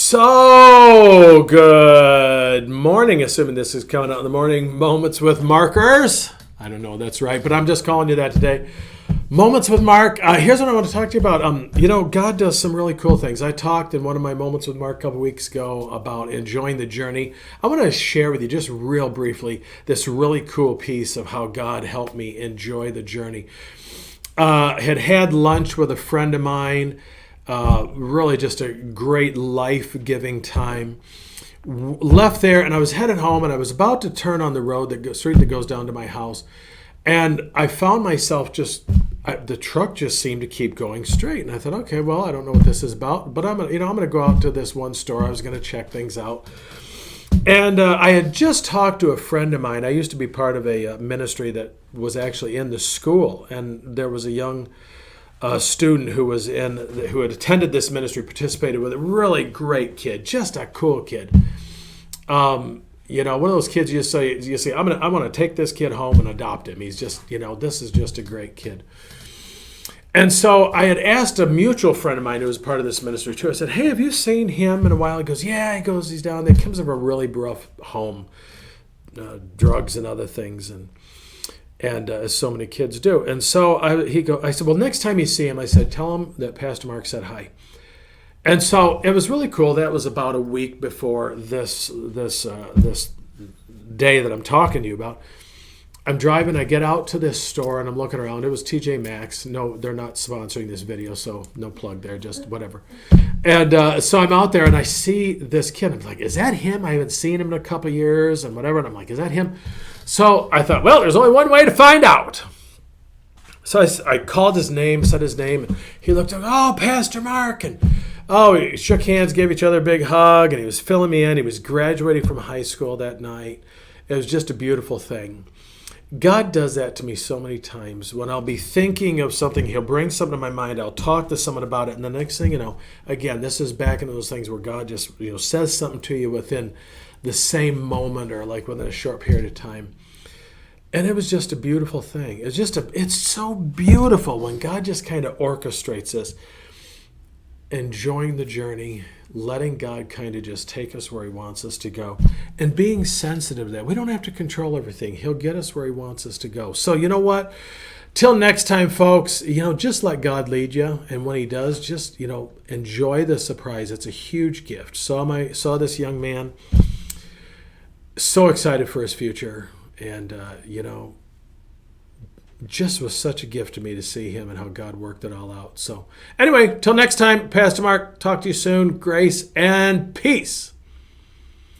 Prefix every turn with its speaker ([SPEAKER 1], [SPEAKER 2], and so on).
[SPEAKER 1] So, good morning, assuming this is coming out in the morning. Moments with Markers. I don't know if that's right, but I'm just calling you that today. Moments with Mark. Here's what I want to talk to you about. God does some really cool things. I talked in one of my Moments with Mark a couple weeks ago about enjoying the journey. I want to share with you just real briefly this really cool piece of how God helped me enjoy the journey. Had lunch with a friend of mine. Really just a great life-giving time. Left there and I was headed home and I was about to turn on the street that goes down to my house. And I found myself the truck just seemed to keep going straight. And I thought, okay, well, I don't know what this is about, but I'm gonna go out to this one store. I was going to check things out. And I had just talked to a friend of mine. I used to be part of a ministry that was actually in the school. And there was a young student who had attended this ministry, participated with a really great kid, just a cool kid. One of those kids you say, I want to take this kid home and adopt him. He's just, this is just a great kid. And so I had asked a mutual friend of mine who was part of this ministry too. I said, hey, have you seen him in a while? He goes, yeah. He goes, he's down there. He comes from a really rough home, drugs and other things, and as so many kids do. And so I said, well, next time you see him, I said, tell him that Pastor Mark said hi. And so it was really cool. That was about a week before this day that I'm talking to you about. I'm driving, I get out to this store and I'm looking around. It was TJ Maxx. No, they're not sponsoring this video, so no plug there, just whatever. And so I'm out there and I see this kid. I'm like, is that him? I haven't seen him in a couple of years and whatever. And I'm like, is that him? So I thought, well, there's only one way to find out. So I called his name, said his name. And he looked like, oh, Pastor Mark. And we shook hands, gave each other a big hug. And he was filling me in. He was graduating from high school that night. It was just a beautiful thing. God does that to me so many times. When I'll be thinking of something, he'll bring something to my mind. I'll talk to someone about it. And the next thing you know, again, this is back into those things where God just says something to you within the same moment or like within a short period of time. And it was just a beautiful thing. It's so beautiful when God just kind of orchestrates this. Enjoying the journey, letting God kind of just take us where he wants us to go, and being sensitive to that. We don't have to control everything. He'll get us where he wants us to go. So you know what? Till next time, folks, just let God lead you. And when he does, just, enjoy the surprise. It's a huge gift. Saw this young man, so excited for his future. And, just was such a gift to me to see him and how God worked it all out. So anyway, till next time, Pastor Mark, talk to you soon. Grace and peace.